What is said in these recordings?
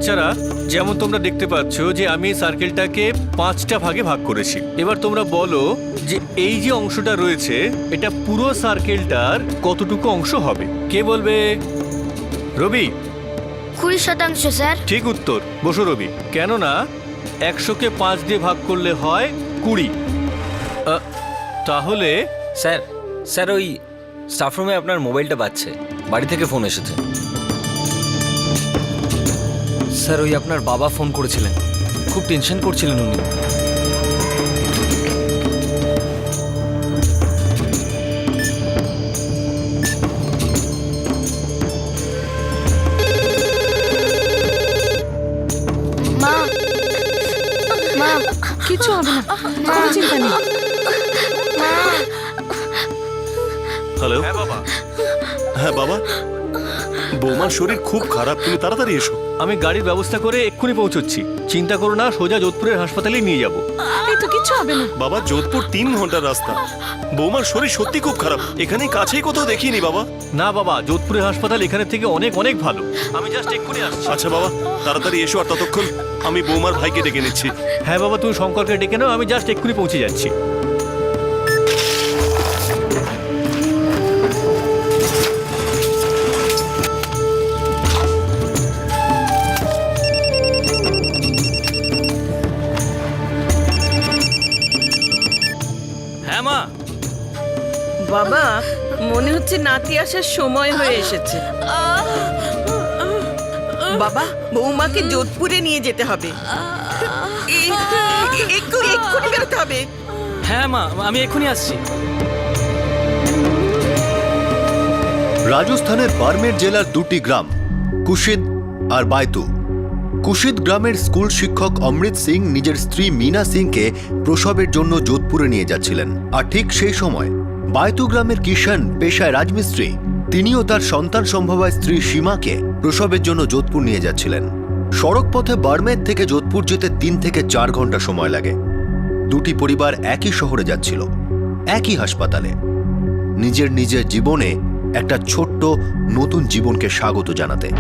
বাচ্চারা, যেমন তোমরা দেখতে পাচ্ছ যে আমি সার্কেলটাকে 5টা ভাগে ভাগ করেছি। এবার তোমরা বলো যে এই যে অংশটা রয়েছে এটা পুরো সার্কেলটার কতটুকু অংশ হবে? কে বলবে? রবি? 20% স্যার। ঠিক উত্তর। বসো রবি। কেননা 100কে 5 দিয়ে ভাগ করলে হয় 20। তাহলে স্যার স্যার ওই স্টাফ রুমে আপনার মোবাইলটা বাজছে, বাড়ি থেকে ফোন এসেছে। স্যার ওই আপনার বাবা ফোন করেছিলেন, খুব টেনশন করছিলেন উনি। মা, মা, কিছু হবে না, কোনো চিন্তা নেই। মা। হ্যালো। হ্যাঁ বাবা। হ্যাঁ বাবা, বৌমার শরীর খুব খারাপ, তুমি তাড়াতাড়ি এসো। আমি গাড়ির ব্যবস্থা করে এক্ষুনি পৌঁছচ্ছি। চিন্তা করো না, সোজা যোধপুরের হাসপাতালে নিয়ে যাব। এই তো কিছু হবে না। বাবা, যোধপুর 3 ঘন্টার রাস্তা। বৌমার শরীর সত্যি খুব খারাপ, এখানে কাছেই কোথাও দেখিনি বাবা। না বাবা, যোধপুরের হাসপাতাল এখানে থেকে অনেক অনেক ভালো। আমি জাস্ট এক্ষুনি আসছি। আচ্ছা বাবা, তাড়াতাড়ি এসো, আর ততক্ষণ আমি বৌমার ভাইকে ডেকে নিচ্ছি। হ্যাঁ বাবা, তুমি শঙ্করকে ডেকে নাও, আমি জাস্ট এক্ষুনি পৌঁছে যাচ্ছি। হ্যাঁ মা। বাবা, মনে হচ্ছে নাতি আসার সময় হয়ে এসেছে। বাবা, বৌমাকে যোধপুরে নিয়ে যেতে হবে। এক্ষুনি বেরোতে হবে। হ্যাঁ মা, আমি এক্ষুনি আসছি। রাজস্থানের বারমের জেলার 2টি গ্রাম, কুশিদ আর বাইতু। কুশিদ গ্রামের স্কুল শিক্ষক অমৃত সিং নিজের স্ত্রী মীনা সিংকে প্রসবের জন্য যোধপুরে নিয়ে যাচ্ছিলেন। আর ঠিক সেই সময় বাইতু গ্রামের কিষান, পেশায় রাজমিস্ত্রি, তিনিও তার সন্তান সম্ভবা স্ত্রী সীমাকে প্রসবের জন্য যোধপুর নিয়ে যাচ্ছিলেন। সড়ক পথে বারমের থেকে যোধপুর যেতে 3 থেকে 4 ঘন্টা সময় লাগে। দুটি পরিবার একই শহরে যাচ্ছিল, একই হাসপাতালে, নিজের নিজের জীবনে একটা ছোট্ট নতুন জীবনকে স্বাগত জানাতে।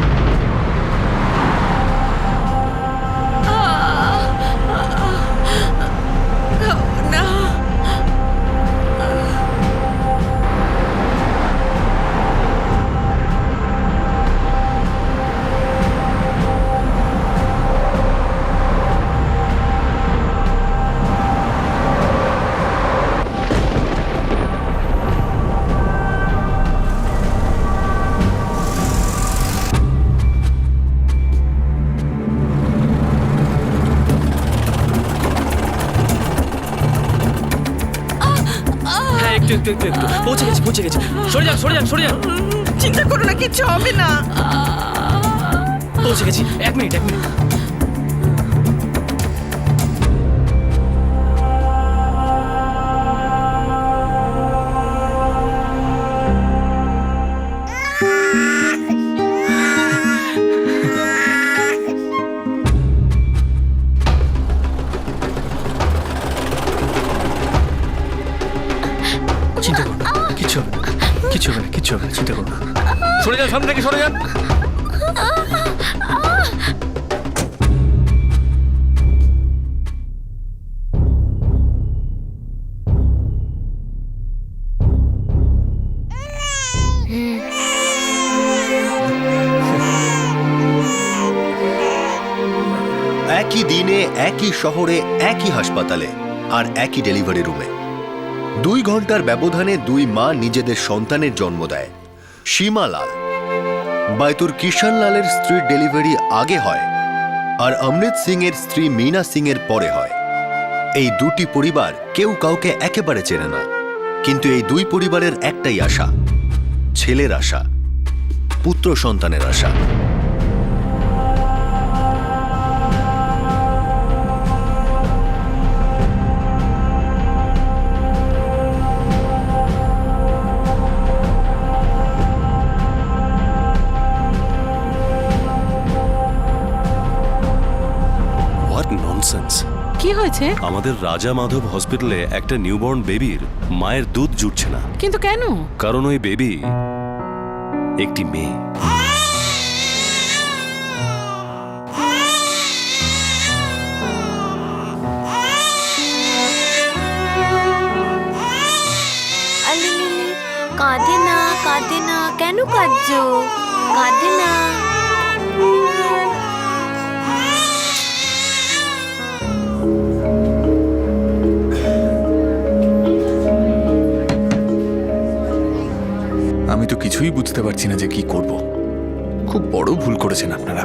হ্যাঁ, একটু একটু একটু একটু পৌঁছে গেছি। সরে যান। চিন্তা করো না, কিচ্ছু হবে না। পৌঁছে গেছি। এক মিনিট। চিন্তা করো না, কিচ্ছু হবে না, চিন্তা করো না। সরে যান, সামনে থেকে সরে যান। একই দিনে, একই শহরে, একই হাসপাতালে, আর একই ডেলিভারি রুমে 2 ঘন্টার ব্যবধানে 2 মা নিজেদের সন্তানের জন্ম দেয়। সীমা লাল, বাইতুর কিষান লালের স্ত্রীর ডেলিভারি আগে হয়, আর অমৃত সিং এর স্ত্রী মীনা সিং এর পরে হয়। এই দুটি পরিবার কেউ কাউকে একেবারে চেনে না, কিন্তু এই 2 পরিবারের একটাই আশা, ছেলের আশা, পুত্র সন্তানের আশা। কি হয়েছে? আমাদের রাজা মাধব হসপিটালে একটা নিউবর্ন বেবির মায়ের দুধ জুটছে না। কিন্তু কেন? কারণ ওই বেবি একটি মেয়ে। কাঁদে না কেন কাঁদছো? কাঁদে না। আমি তো কিছুই বুঝতে পারছি না যে কি করব। খুব বড় ভুল করেছেন আপনারা।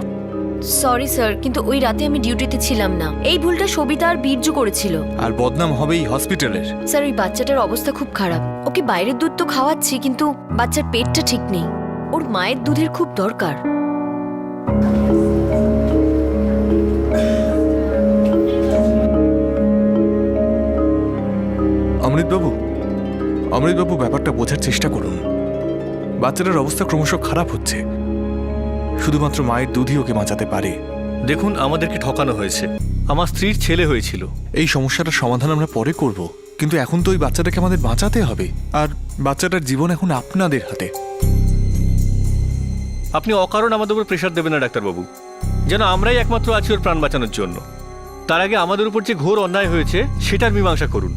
সরি স্যার, কিন্তু ওই রাতে আমি ডিউটিতে ছিলাম না। এই ভুলটা সবিতা আর বীর্য করেছিল। আর বদনাম হবে এই হসপিটালের। স্যার, ওই বাচ্চাটার অবস্থা খুব খারাপ। ওকে বাইরের দুধ তো খাওয়াচ্ছি, কিন্তু বাচ্চার পেটটা ঠিক নেই। ওর মায়ের দুধের খুব দরকার। অমৃতবাবু ব্যাপারটা বোঝার চেষ্টা করুন। বাচ্চাটার অবস্থা ক্রমশ খারাপ হচ্ছে। শুধুমাত্র মায়ের দুধই ওকে বাঁচাতে পারে। দেখুন, আমাদেরকে ঠকানো হয়েছে। আমার স্ত্রীর ছেলে হয়েছিল। এই সমস্যাটার সমাধান আমরা পরে করব, কিন্তু এখন তো ওই বাচ্চাটাকে আমাদের বাঁচাতে হবে। আর বাচ্চাটার জীবন এখন আপনাদের হাতে। আপনি অকারণ আমাদের উপর প্রেশার দেবেন না ডাক্তারবাবু, যেন আমরাই একমাত্র আছি ওর প্রাণ বাঁচানোর জন্য। তার আগে আমাদের উপর যে ঘোর অন্যায় হয়েছে সেটার মীমাংসা করুন।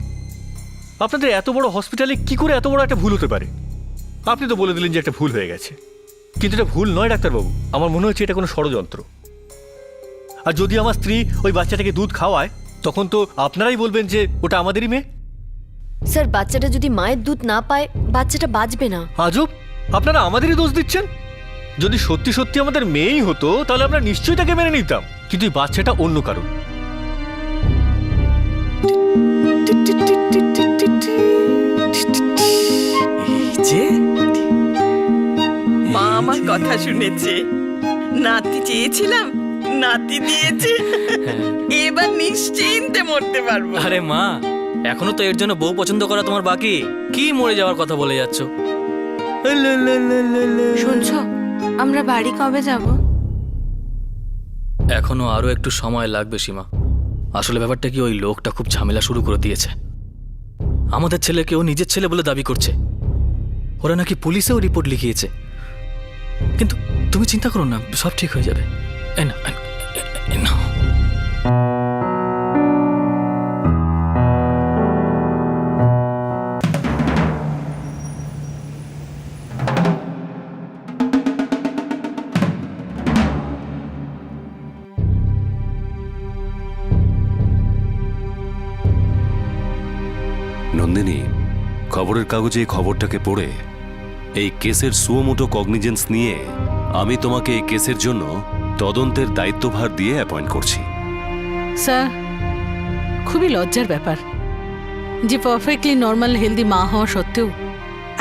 আপনাদের এত বড় হসপিটালে কি করে এত বড় একটা ভুল হতে পারে? আপনি তো বলে দিলেন যে একটা ভুল হয়ে গেছে, কিন্তু এটা ভুল নয় ডাক্তারবাবু। আমার মনে হচ্ছে এটা কোনো ষড়যন্ত্র। আর যদি আমার স্ত্রী ওই বাচ্চাটাকে দুধ খাওয়ায়, তখন তো আপনারাই বলবেন যে ওটা আমাদেরই মেয়ে। স্যার, বাচ্চাটা যদি মায়ের দুধ না পায়, বাচ্চাটা বাঁচবে না। আজব, আপনারা আমাদেরই দোষ দিচ্ছেন। যদি সত্যি সত্যি আমাদের মেয়েই হতো তাহলে আমরা নিশ্চয়ই তাকে মেনে নিতাম, কিন্তু এই বাচ্চাটা অন্য কারণ। মা আমার কথা শুনেছে। নাতি চেয়েছিলাম, নাতি দিয়েছে। এবার নিশ্চিন্তে মরতে পারবো। আরে মা, এখনো তো এর জন্য বউ পছন্দ করা তোমার বাকি। কি মরে যাওয়ার কথা বলে যাচ্ছ? শুনছো, আমরা বাড়ি কবে যাব? এখনো আরো একটু সময় লাগবে সীমা। আসলে ব্যাপারটা কি, ওই লোকটা খুব ঝামেলা শুরু করে দিয়েছে। আমাদের ছেলেকেও নিজের ছেলে বলে দাবি করছে। ওরা নাকি পুলিশেও রিপোর্ট লিখিয়েছে। কিন্তু তুমি চিন্তা করো না, সব ঠিক হয়ে যাবে। এই নাও, এই নাও। নন্দিনী, খবরের কাগজে এই খবরটাকে পড়ে এই কেসের সুমোটো কগনিজেন্স নিয়ে আমি তোমাকে এই কেসের জন্য তদন্তের দায়িত্বভার দিয়ে অ্যাপয়েন্ট করছি। স্যার, খুবই লজ্জার ব্যাপার যে পারফেক্টলি নর্মাল হেলদি মা হওয়া সত্ত্বেও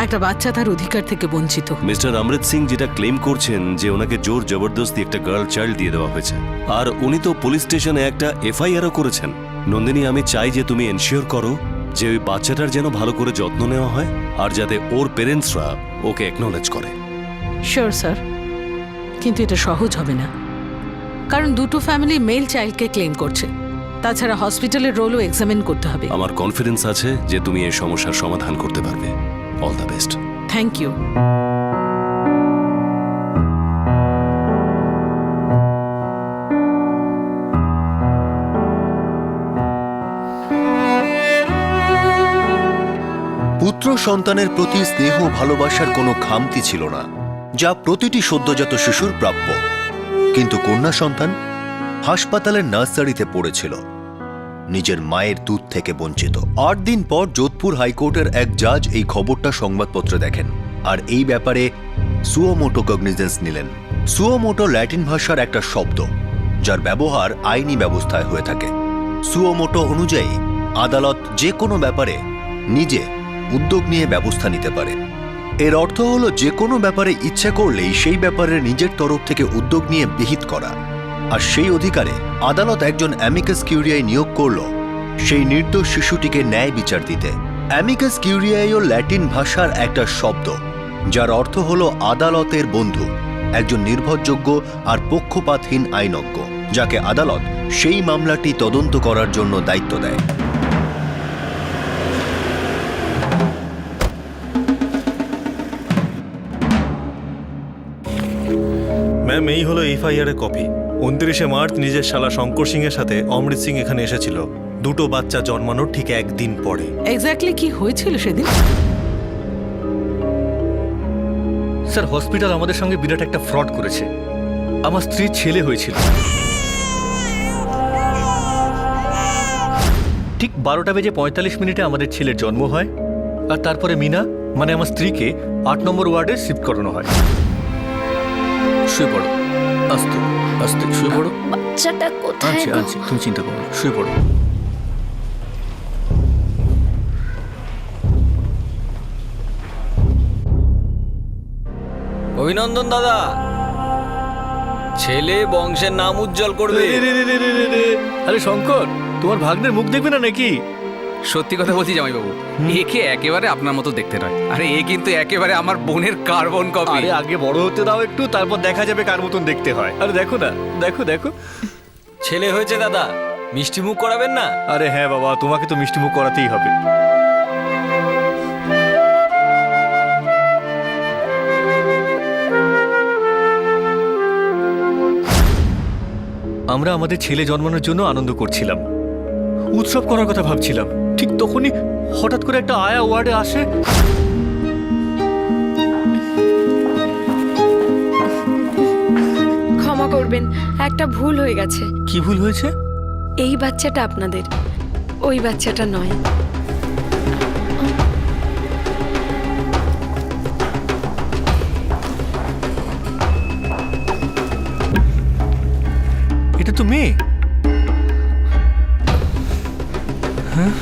একটা বাচ্চা তার অধিকার থেকে বঞ্চিত। মিস্টার অমৃত সিং যেটা ক্লেম করছেন যে ওনাকে জোর জবরদস্তি একটা গার্ল চাইল্ড দিয়ে দেওয়া হয়েছে, আর উনি তো পুলিশ স্টেশনে একটা এফআইআরও করেছেন। নন্দিনী, আমি চাই যে তুমি এনশিওর করো যে ওই বাচ্চাটার যেন ভালো করে যত্ন নেওয়া হয়, আর যাতে ওর পেরেন্টসরা ওকে অ্যাকনলেজ করে। শিওর স্যার, কিন্তু এটা সহজ হবে না, কারণ দুটো ফ্যামিলি মেল চাইল্ডকে ক্লেম করছে। তাছাড়া হসপিটালের রোলও এক্সামিন করতে হবে। আমার কনফিডেন্স আছে যে তুমি এই সমস্যার সমাধান করতে পারবে। All the best. Thank you. পুত্র সন্তানের প্রতি স্নেহ ভালোবাসার কোনো খামতি ছিল না, যা প্রতিটি সদ্যজাত শিশুর প্রাপ্য। কিন্তু কন্যা সন্তান হাসপাতালের নার্সারিতে পড়েছিল, নিজের মায়ের দুধ থেকে বঞ্চিত। ৮ দিন পর যোধপুর হাইকোর্টের এক জাজ এই খবরটা সংবাদপত্রে দেখেন, আর এই ব্যাপারে সুওমোটো কগনিজেন্স নিলেন। সুওমোটো ল্যাটিন ভাষার একটা শব্দ, যার ব্যবহার আইনি ব্যবস্থায় হয়ে থাকে। সুওমোটো অনুযায়ী আদালত যে কোনো ব্যাপারে নিজে উদ্যোগ নিয়ে ব্যবস্থা নিতে পারে। এর অর্থ হলো যে কোনো ব্যাপারে ইচ্ছে করলেই সেই ব্যাপারে নিজের তরফ থেকে উদ্যোগ নিয়ে বিহিত করা। আর সেই অধিকারে আদালত একজন অ্যামিকাস কিউরিয়াই নিয়োগ করল সেই নির্দোষ শিশুটিকে ন্যায় বিচার দিতে। অ্যামিকাস কিউরিয়াইও ল্যাটিন ভাষার একটা শব্দ, যার অর্থ হলো আদালতের বন্ধু, একজন নির্ভরযোগ্য আর পক্ষপাতহীন আইনজ্ঞ, যাকে আদালত সেই মামলাটি তদন্ত করার জন্য দায়িত্ব দেয়। ম্যাম, এই হলো এফআইআর এর কপি। 29শে মার্চ নিজের শালা শঙ্কর সিং এর সাথে অমৃত সিং এখানে এসেছিল, দুটো বাচ্চা জন্মানোর ঠিক একদিন পরে। এক্স্যাক্টলি কি হয়েছিল সেদিন? স্যার হসপিটাল আমাদের সঙ্গে বিরাট একটা ফ্রড করেছে। আমার স্ত্রীর ছেলে হয়েছিল। ঠিক 12:45 আমাদের ছেলের জন্ম হয়, আর তারপরে মিনা মানে আমার স্ত্রীকে 8 নম্বর ওয়ার্ডে শিফট করানো হয়। শুয়ে পড়ো, আস্তে আস্তে শুয়ে পড়ো। বাচ্চাটা কোথায় আচ্ছা গো? আচ্ছা, তুমি চিন্তা করো না, শুয়ে পড়ো। অভিনন্দন দাদা, ছেলে বংশের নাম উজ্জ্বল করবে। আরে শঙ্কর, তোমার ভাগ্নের মুখ দেখবে না নাকি? সত্যি কথা বলছি জামাইবাবু, একে একেবারে আপনার মতো দেখতে নয়। আরে এ কিন্তু একেবারে আমার বোনের কার্বন কপি। আরে আগে বড় হতে দাও একটু, তারপর দেখা যাবে কার মতন দেখতে হয়। আরে দেখো না, দেখো দেখো। ছেলে হয়েছে দাদা, মিষ্টি মুখ করাবেন না? আরে হ্যাঁ বাবা, তোমাকে তো মিষ্টি মুখ করাতেই হবে। আমরা আমাদের ছেলে জন্মানোর জন্য আনন্দ করছিলাম, উৎসব করার কথা ভাবছিলাম। ঠিক তখনই হঠাৎ করে একটা আয়া ওয়ার্ডে আসে। ক্ষমা করবেন, একটা ভুল হয়ে গেছে। কি ভুল হয়েছে? এই বাচ্চাটা আপনাদের, ওই বাচ্চাটা নয়। এটা তো মেয়ে। হ্যাঁ,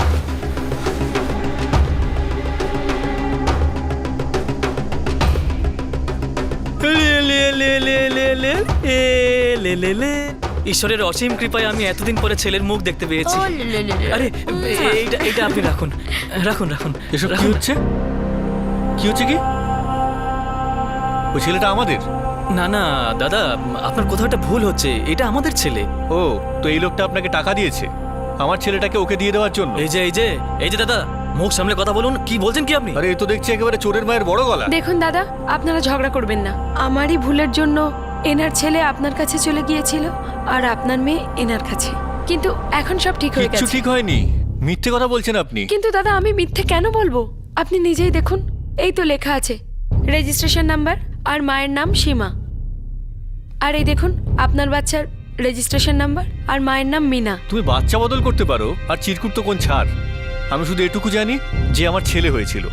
ঈশ্বরের অসীম কৃপায় আমি এতদিন পরে ছেলের মুখ দেখতে পেয়েছি। আরে এইটা আপনি রাখুন রাখুন রাখুন। এসব কি হচ্ছে? কি হচ্ছে কি? ওই ছেলেটা আমাদের? না না দাদা, আপনার কোথাও একটা ভুল হচ্ছে, এটা আমাদের ছেলে। ও, তো এই লোকটা আপনাকে টাকা দিয়েছে আমার ছেলেটাকে ওকে দিয়ে দেওয়ার জন্য? এই যে দাদা, মুখ সামলে কথা বলুন, কি বলছেন কি আপনি? আরে এ তো দেখছি একেবারে চোরের মায়ের বড় গলা। দেখুন দাদা, আপনারা ঝগড়া করবেন না। আমারই ভুলের জন্য এনার ছেলে আপনার কাছে চলে গিয়েছিল, আর আপনার মেয়ে এনার কাছে। কিন্তু এখন সব ঠিক হয়ে কিচ্ছু গেছে। ঠিক হয়নি, মিথ্যে কথা বলছেন আপনি। কিন্তু দাদা, আমি মিথ্যে কেন বলবো? আপনি নিজেই দেখুন, এই তো লেখা আছে রেজিস্ট্রেশন নাম্বার আর মায়ের নাম সীমা। আর এই দেখুন আপনার বাচ্চার রেজিস্ট্রেশন নাম্বার আর মায়ের নাম মিনা। তুমি বাচ্চা বদল করতে পারো, আর চিরকুট তো কোন ছাড়। আমি শুধু এটুকু জানি যে আমার ছেলে হয়েছিল,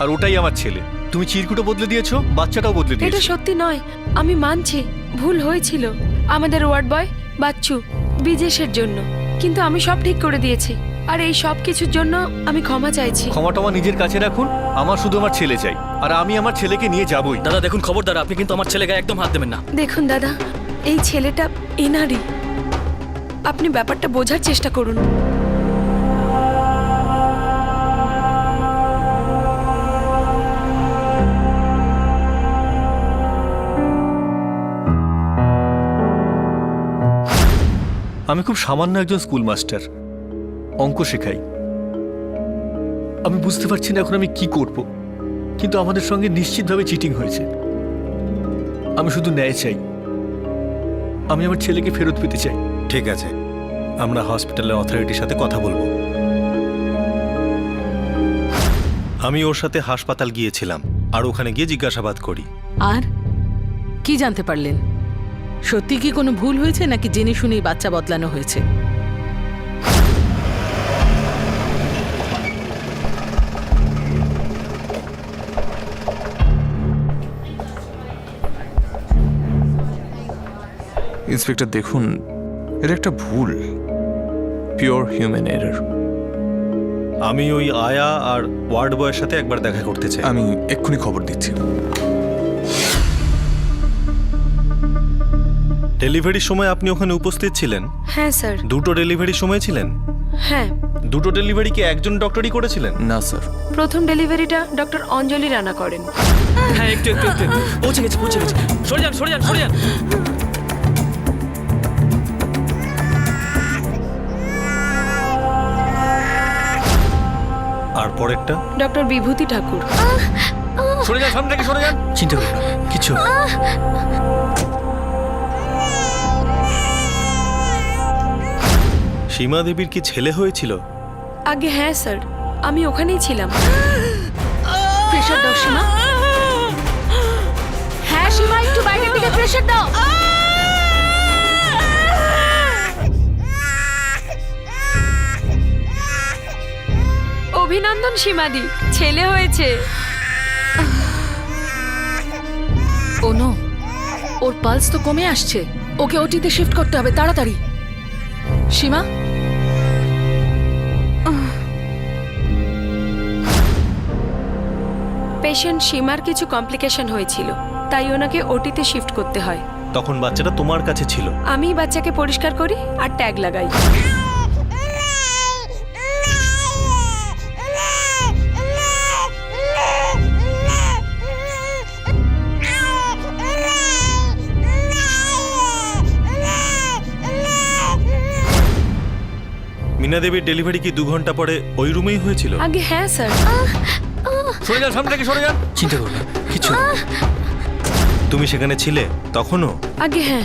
আর ওটাই আমার ছেলে। তুমি চিরকুটও বদলে দিয়েছো, বাচ্চাটাও বদলে এটা দিয়েছো। সত্যি নয়, আমি মানছি ভুল হয়েছিল আমাদের ওয়ার্ড বয় বাচ্চু বিজেশের জন্য, কিন্তু আমি সব ঠিক করে দিয়েছি। আর এই সব কিছুর জন্য আমি ক্ষমা চাইছি। ক্ষমাটা আমার নিজের কাছে রাখুন। আমার শুধু আমার ছেলে চাই, আর আমি আমার ছেলেকে নিয়ে যাবই। দাদা দেখুন, খবরদার, আপনি কিন্তু আমার ছেলে গায়ে একদম হাত দেবেন না। দেখুন দাদা, এই ছেলেটা এনারই। আপনি ব্যাপারটা বোঝার চেষ্টা করুন। আমি খুব সামান্য একজন স্কুল মাস্টার, অঙ্ক শেখাই। আমি বুঝতে পারছি না এখন আমি কি করব, কিন্তু আমাদের সঙ্গে নিশ্চিতভাবে চিটিং হয়েছে। আমি শুধু ন্যায় চাই, আমি আমার ছেলেকে ফেরত পেতে চাই। ঠিক আছে, আমরা হসপিটালের অথরিটির সাথে কথা বলবো। আমি ওর সাথে হাসপাতাল গিয়েছিলাম, আর ওখানে গিয়ে জিজ্ঞাসাবাদ করি। আর কি জানতে পারলেন? সত্যি কি কোনো ভুল হয়েছে, নাকি জেনে শুনেই বাচ্চা বদলানো হয়েছে? ইন্সপেক্টর দেখুন, এটা একটা ভুল, পিওর হিউম্যান এরর। আমি ওই আয়া আর ওয়ার্ড বয়ের সাথে একবার দেখা করতে চাই। আমি এক্ষুনি খবর দিচ্ছি। ডেলিভারির সময় আপনি ওখানে উপস্থিত ছিলেন? হ্যাঁ স্যার। দুটো ডেলিভারির সময় ছিলেন? হ্যাঁ। দুটো ডেলিভারি কি একজন ডক্টরই করেছিলেন? না স্যার, প্রথম ডেলিভারিটা ডক্টর অঞ্জলি রানা করেন। হ্যাঁ, একটু একটু একটু পৌঁছে গেছে। সরে যান সরে যান সরে যান। আর পরেরটা? ডক্টর বিভূতি ঠাকুর। সরে যান, সামনে থেকে সরে যান। চিন্তা করুন না, কিছু হবে না। সীমা দেবীর কি ছেলে হয়েছিল? আগে হ্যাঁ স্যার, আমি ওখানেই ছিলাম। প্রেশার দাও সীমা। সীমা একটু বাইরের দিকে প্রেশার দাও। অভিনন্দন সীমাদি, ছেলে হয়েছে। ও নো, ওর পালস তো কমে আসছে, ওকে ওটিতে শিফট করতে হবে তাড়াতাড়ি। সীমা, পেশেন্ট সীমার কিছু কমপ্লিকেশন হয়েছিল, তাই ওনাকে ওটিতে শিফট করতে হয়। তখন বাচ্চাটা তোমার কাছে ছিল। আমি বাচ্চাকে পরিষ্কার করি আর ট্যাগ লাগাই। মিনা দেবীর ডেলিভারি কি 2 ঘন্টা পরে ওই রুমেই হয়েছিল? আগে হ্যাঁ স্যার। সরে যান, সামনে থেকে সরে যান। চিন্তা করো না, কিছু না। তুমি সেখানে ছিলে তখনও? আগে হ্যাঁ।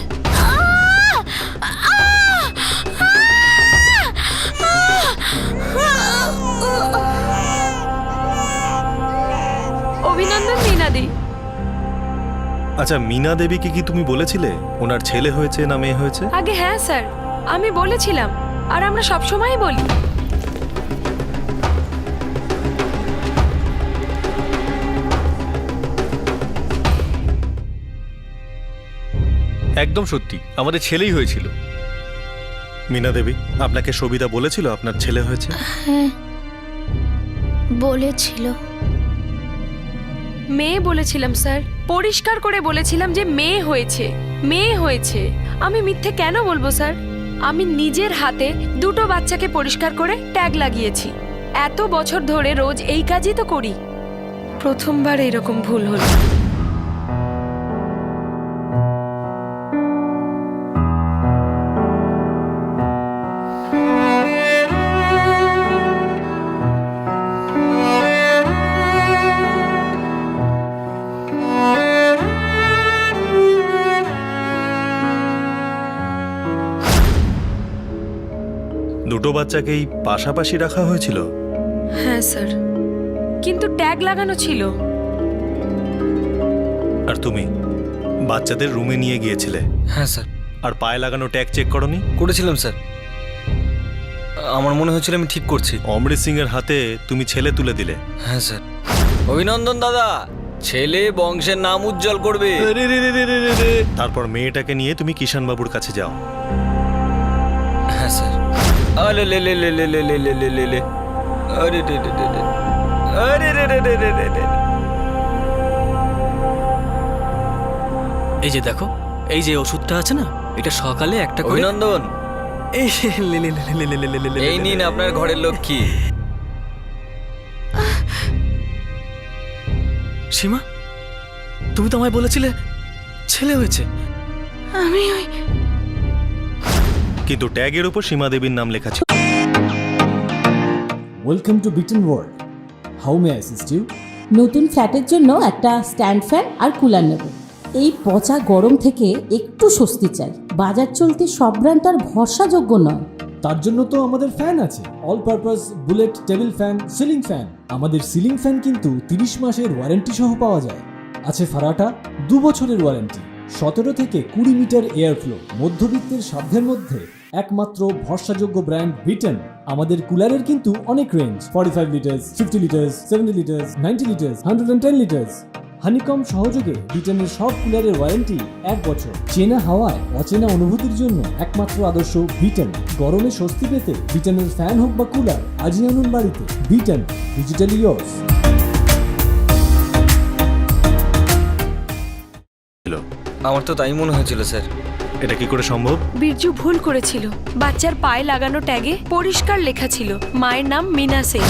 অভিনন্দন মিনাদি। আচ্ছা, মিনা দেবীকে কি তুমি বলেছিলে ওনার ছেলে হয়েছে না মেয়ে হয়েছে? আগে হ্যাঁ স্যার, আমি বলেছিলাম, আর আমরা সবসময়ই বলি। একদম সত্যি, আমাদের ছেলেই হয়েছিল। মিনা দেবী, আপনাকে সবিতা বলেছিল আপনার ছেলে হয়েছে? বলেছিল। মেয়ে বলেছিলাম স্যার, পরিষ্কার করে বলেছিলাম যে মেয়ে হয়েছে, মেয়ে হয়েছে। আমি মিথ্যে কেন বলবো স্যার? আমি নিজের হাতে 2টো বাচ্চাকে পরিষ্কার করে ট্যাগ লাগিয়েছি। এত বছর ধরে রোজ এই কাজই তো করি, প্রথমবার এরকম ভুল হলো। দুটো বাচ্চাকেই পাশাপাশি রাখা হয়েছিল? হ্যাঁ স্যার, কিন্তু ট্যাগ লাগানো ছিল। আর তুমি বাচ্চাদের রুমে নিয়ে গিয়েছিলে? হ্যাঁ স্যার, আর পায়ে লাগানো ট্যাগ চেক করনি? করেছিলাম স্যার। আমার মনে হচ্ছিল আমি ঠিক করছি। অমৃত সিং এর হাতে তুমি ছেলে তুলে দিলে। হ্যাঁ স্যার। অভিনন্দন দাদা, ছেলে বংশের নাম উজ্জ্বল করবে। তারপর মেয়েটাকে নিয়ে তুমি কিষান বাবুর কাছে যাও। হ্যাঁ স্যার। আরে লে লে লে লে লে লে লে লে লে লে, আরে রে রে রে রে, আরে রে রে রে রে রে রে। এই যে দেখো, এই যে ওষুধটা আছে না, এটা সকালে একটা করে। অভিনন্দন, এই লে লে লে লে লে লে লে লে। এই নিন আপনার ঘরের লক্ষ্মী। সীমা, তুমি তো আমায় বলেছিলে ছেলে হয়েছে। আমি ওই কিন্তু ট্যাগের উপর সীমা দেবীর নাম লেখা ছিল। Welcome to Beaton world. How may I assist you? নতুন ফ্ল্যাটের জন্য একটা স্ট্যান্ড ফ্যান আর কুলার নেব। এই পচা গরম থেকে একটু স্বস্তি চাই। বাজার চলতে সব ব্র্যান্ড আর ভরসাযোগ্য নয়। তার জন্য তো আমাদের ফ্যান আছে, all purpose bullet table fan, ceiling fan. আমাদের সিলিং ফ্যান কিন্তু 30 মাসের ওয়ারেন্টি সহ পাওয়া যায়। আছে ফারাটা 2 বছরের ওয়ারেন্টি, 17 থেকে 20 মিটার এয়ার ফ্লো। মধ্যবিত্তের সাধ্যের মধ্যে একমাত্র ভরসাযোগ্য ব্র্যান্ড বিটন। আমাদের কুলারের কিন্তু অনেক range, 45 litres, 50 litres, 70 litres, 90 litres, 110 litres. Honeycomb সহযোগে বিটনের সব কুলারের ওয়ারেন্টি 1 বছর। চেনা হাওয়ায় অচেনা অনুভূতির জন্য একমাত্র আদর্শ বিটন। গরমে স্বস্তি পেতে বিটনের ফ্যান হোক বা কুলার, আজই আনুন বাড়িতে। Vuitton, digitally yours. আমার তো তাই মনে হয়েছিল স্যার। এটা কি করে সম্ভব? বিরজু ভুল করেছিল। বাচ্চার পায়ে লাগানো ট্যাগে পরিষ্কার লেখা ছিল মায়ের নাম মিনা সিং।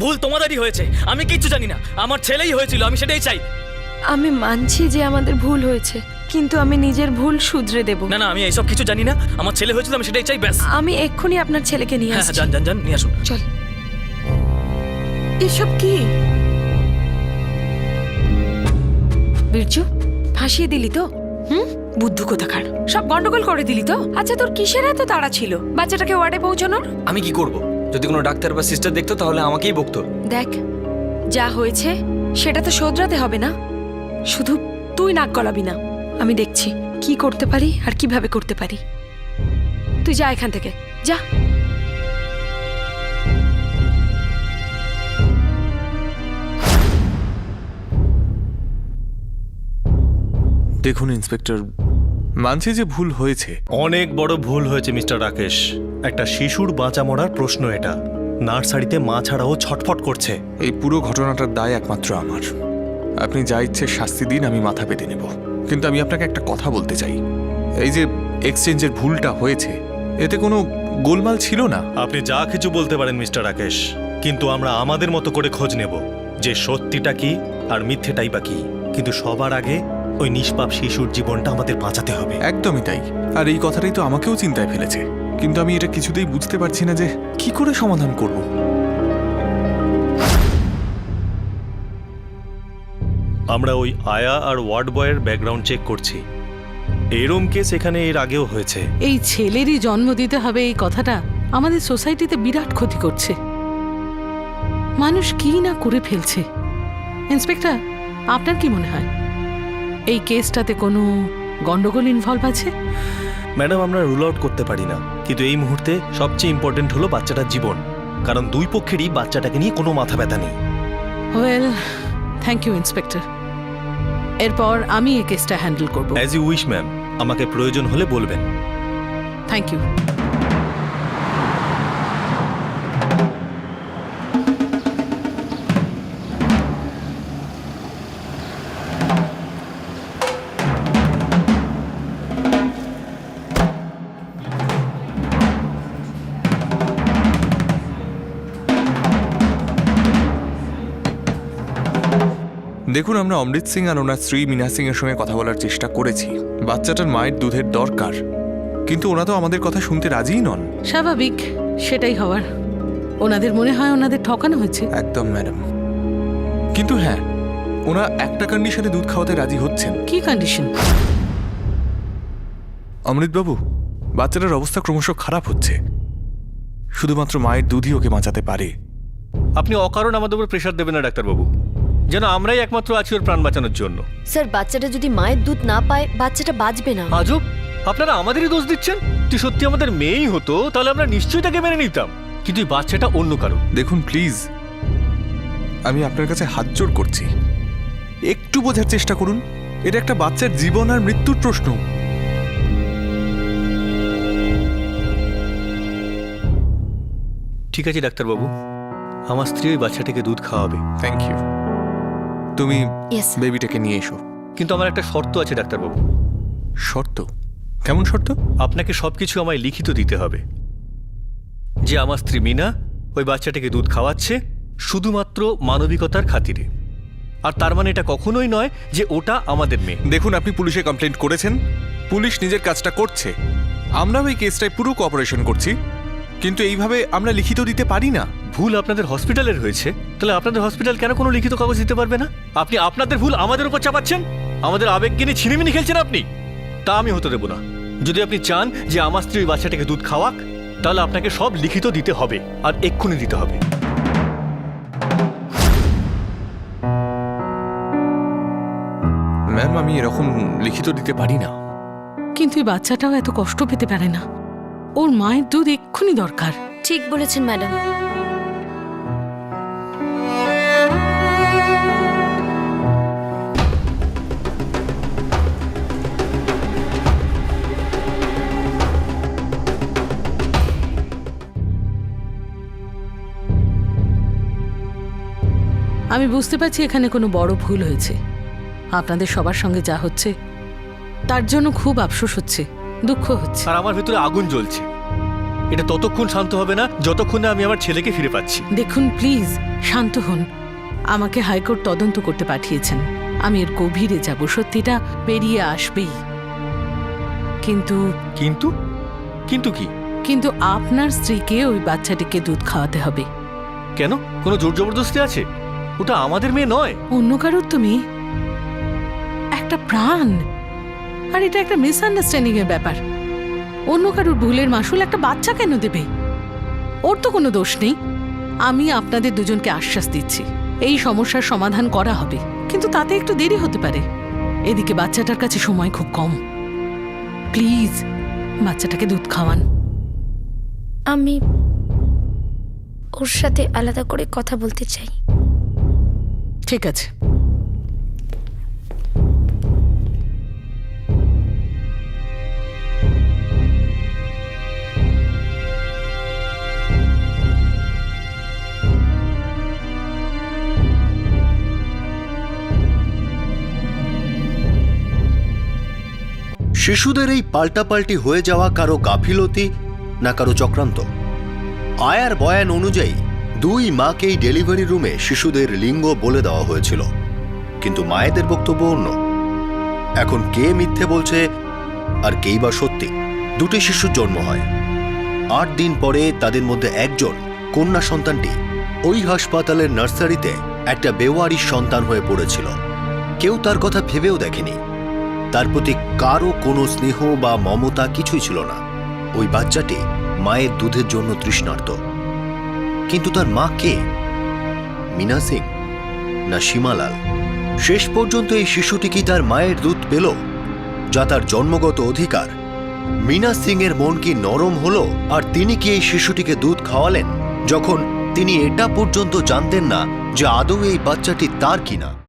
ভুল তোমাদেরই হয়েছে, আমি কিচ্ছু জানি না। আমার ছেলেই হয়েছিল, আমি সেটাই চাই। আমি মানছি যে আমাদের ভুল হয়েছে, কিন্তু আমি নিজের ভুল শুধরে দেব। না না, আমি এইসব কিছু জানি না। আমার ছেলে হয়েছিল, আমি সেটাই চাই, ব্যাস। আমি এক্ষুনি আপনার ছেলেকে নিয়ে হ্যাঁ আসছি। যান যান যান, নিয়ে আসুন। চল। এসব কি? বিরজু, ফাঁসিয়ে দিলি তো? বুদ্ধ কোথাকার, সব গন্ডগোল করে দিলি তো। আচ্ছা, তোর কিসের এত তাড়া ছিল বাচ্চাটাকে ওয়ার্ডে পৌঁছানোর? আমি কি করব? যদি কোনো ডাক্তার বা সিস্টার দেখতো তাহলে আমাকেই বকতো। দেখ, যা হয়েছে সেটা তো শোধরাতে হবে না। শুধু তুই নাক গলাবি না, আমি দেখছি কি করতে পারি আর কিভাবে করতে পারি। তুই যা এখান থেকে, যা। দেখুন ইন্সপেক্টর, মানছি যে ভুল হয়েছে। অনেক বড় ভুল হয়েছে মিস্টার রাকেশ। একটা শিশুর বাঁচা মরার প্রশ্ন এটা। নার্সারিতে মা ছাড়াও ছটফট করছে। এই পুরো ঘটনাটার দায় একমাত্র আমার। আপনি যা ইচ্ছে শাস্তি দিন, আমি মাথা পেতে নেব। কিন্তু আমি আপনাকে একটা কথা বলতে চাই। এই যে এক্সচেঞ্জের ভুলটা হয়েছে, এতে কোনো গোলমাল ছিল না। আপনি যা কিছু বলতে পারেন মিস্টার রাকেশ, কিন্তু আমরা আমাদের মতো করে খোঁজ নেব যে সত্যিটা কি আর মিথ্যেটাই বা কি। কিন্তু সবার আগে ওই নিষ্পাপ শিশুর জীবনটা আমাদের বাঁচাতে হবে। একদমই তাই। আর এই কথাটাই তো আমাকেও চিন্তায় ফেলেছে। কিন্তু আমি এটা কিছুতেই বুঝতে পারছি না যে কি করে সমাধান করব। আমরা ওই আয়া আর ওয়ার্ড বয়ের ব্যাকগ্রাউন্ড চেক করছি। এরম কেস এখানে এর আগেও হয়েছে। এই ছেলেরই জন্ম দিতে হবে এই কথাটা আমাদের সোসাইটিতে বিরাট ক্ষতি করছে। মানুষ কি না করে ফেলছে। ইন্সপেক্টর, আপনার কি মনে হয় এই কেসটাতে কোনো গন্ডগোল ইনভলভ আছে? ম্যাডাম, আমরা রুল আউট করতে পারি না, কিন্তু এই মুহূর্তে সবচেয়ে ইম্পর্টেন্ট হলো বাচ্চাটার জীবন। কারণ দুই পক্ষেরই বাচ্চাটাকে নিয়ে কোনো মাথা ব্যথা নেই। Well, thank you inspector. এরপর আমি এই কেসটা হ্যান্ডেল করব। অ্যাজ ইউ উইশ ম্যাম, আমাকে প্রয়োজন হলে বলবেন। Thank you. দেখুন, আমরা অমৃত সিং আর ওনার স্ত্রী মীনা সিং এর সঙ্গে কথা বলার চেষ্টা করেছি। বাচ্চাটার মায়ের দুধের দরকার, কিন্তু ওনা তো আমাদের কথা শুনতে রাজিই নন। স্বাভাবিক, সেটাই হওয়ার। ওনাদের মনে হয় ওনাদের ঠকানো হয়েছে। একদম ম্যাডাম। কিন্তু হ্যাঁ, ওনা একটা কন্ডিশনে দুধ খাওয়াতে রাজি হচ্ছেন। কি কন্ডিশন? অমৃতবাবু, বাচ্চাটার অবস্থা ক্রমশ খারাপ হচ্ছে। শুধুমাত্র মায়ের দুধই ওকে বাঁচাতে পারে। আপনি অকারণ আমাদের উপর প্রেশার দেবেন না ডাক্তারবাবু, যেন আমরাই একমাত্র আছি ওর প্রাণ বাঁচানোর জন্য। স্যার, বাচ্চাটা যদি মায়ের দুধ না পায় বাচ্চাটা বাঁচবে না। আজব, আপনারা আমাদেরই দোষ দিচ্ছেন। তুই সত্যি আমাদের মেয়েই হতো তাহলে আমরা নিশ্চয়ই তাকে মেনে নিতাম, কিন্তু এই বাচ্চাটা অন্য কারো। দেখুন প্লিজ, আমি আপনার কাছে হাত জোড় করছি, একটু বোঝার চেষ্টা করুন। এটা একটা বাচ্চার জীবন আর মৃত্যুর প্রশ্ন। ঠিক আছে ডাক্তারবাবু, আমার স্ত্রী ওই বাচ্চাটাকে দুধ খাওয়াবে। Thank you. তুমি Yes, sir. বেবিটাকে নিয়ে এসো। কিন্তু আমার একটা শর্ত আছে ডাক্তারবাবু। শর্ত? কেমন শর্ত? আপনাকে সবকিছু আমায় লিখিত দিতে হবে যে আমার স্ত্রী মিনা ওই বাচ্চাটাকে দুধ খাওয়াচ্ছে শুধুমাত্র মানবিকতার খাতিরে। আর তার মানে এটা কখনোই নয় যে ওটা আমাদের মেয়ে। দেখুন, আপনি পুলিশে কমপ্লেন্ট করেছেন, পুলিশ নিজের কাজটা করছে। আমরাও এই কেসটায় পুরো কোঅপারেশন করছি, কিন্তু এইভাবে আমরা লিখিত দিতে পারি না। ভুল আপনাদের হসপিটালের হয়েছে, তাহলে আপনাদের হসপিটাল কেন কোনো লিখিত কাগজ দিতে পারবে না? আপনি আপনাদের ভুল আমাদের উপর চাপাচ্ছেন, আমাদের আবেগকে নিয়ে ছিনিমিনি খেলছেন আপনি। তা আমি হতে দেব না। যদি আপনি চান যে আমার স্ত্রী ওই বাচ্চাটাকে দুধ খাওয়াক, তাহলে আপনাকে সব লিখিত দিতে হবে, আর এক্ষুনি দিতে হবে। ম্যাম, আমি এরকম লিখিত দিতে পারি না। কিন্তু এই বাচ্চাটাও এত কষ্ট পেতে পারে না। ওর মায়ের দুধ এক্ষুনি দরকার। ঠিক বলেছেন ম্যাডাম। আমি বুঝতে পারছি এখানে কোনো বড় ভুল হয়েছে। আপনাদের সবার সঙ্গে যা হচ্ছে তার জন্য খুব আফসোস হচ্ছে, দুঃখ হচ্ছে। আর আমার ভিতরে আগুন জ্বলছে। এটা ততক্ষণ শান্ত হবে না যতক্ষণ না আমি আমার ছেলেকে ফিরে পাচ্ছি। দেখুন প্লিজ, শান্ত হন। আমাকে হাইকোর্ট তদন্ত করতে পাঠিয়েছেন, আমি এর গভীরে যাব, সত্যিটা বেরিয়ে আসবেই। কিন্তু কিন্তু কিন্তু কি? কিন্তু আপনার স্ত্রীকে ওই বাচ্চাটিকে দুধ খাওয়াতে হবে। কেন? কোনো জোর জবরদস্তি আছে? ওটা আমাদের মেয়ে নয়। অন্য কারোর তো মেয়ে, একটা প্রাণ। আর এটা একটা মিসআন্ডারস্ট্যান্ডিং এর ব্যাপার। অন্য কারোর ভুলের মাসুল একটা বাচ্চা কেন দেবে? ওর তো কোনো দোষ নেই। আমি আপনাদের দুজনকে আশ্বাস দিচ্ছি, এই সমস্যার সমাধান করা হবে, কিন্তু তাতে একটু দেরি হতে পারে। এদিকে বাচ্চাটার কাছে সময় খুব কম। প্লিজ বাচ্চাটাকে দুধ খাওয়ান। আমি ওর সাথে আলাদা করে কথা বলতে চাই। ঠিক আছে। শিশুদের এই পাল্টাপাল্টি হয়ে যাওয়া কারো গাফিলতি না কারো চক্রান্ত? আয়ার বয়ান অনুযায়ী 2 মাকেই ডেলিভারি রুমে শিশুদের লিঙ্গ বলে দেওয়া হয়েছিল, কিন্তু মায়েদের বক্তব্য অন্য। এখন কে মিথ্যে বলছে আর কেই বা সত্যি? 2টি শিশুর জন্ম হয়। 8 দিন পরে তাদের মধ্যে একজন, কন্যা সন্তানটি, ওই হাসপাতালের নার্সারিতে একটা বেওয়ারিশ সন্তান হয়ে পড়েছিল। কেউ তার কথা ভেবেও দেখেনি। তার প্রতি কারো কোনো স্নেহ বা মমতা কিছুই ছিল না। ওই বাচ্চাটি মায়ের দুধের জন্য তৃষ্ণার্ত। কিন্তু তার মা কে? মীনা সিং না সীমালাল? শেষ পর্যন্ত এই শিশুটি কি তার মায়ের দুধ পেল, যা তার জন্মগত অধিকার? মীনা সিং এর মন কি নরম হলো আর তিনি কি এই শিশুটিকে দুধ খাওয়ালেন, যখন তিনি এটা পর্যন্ত জানতেন না যে আদৌ এই বাচ্চাটি তার কিনা?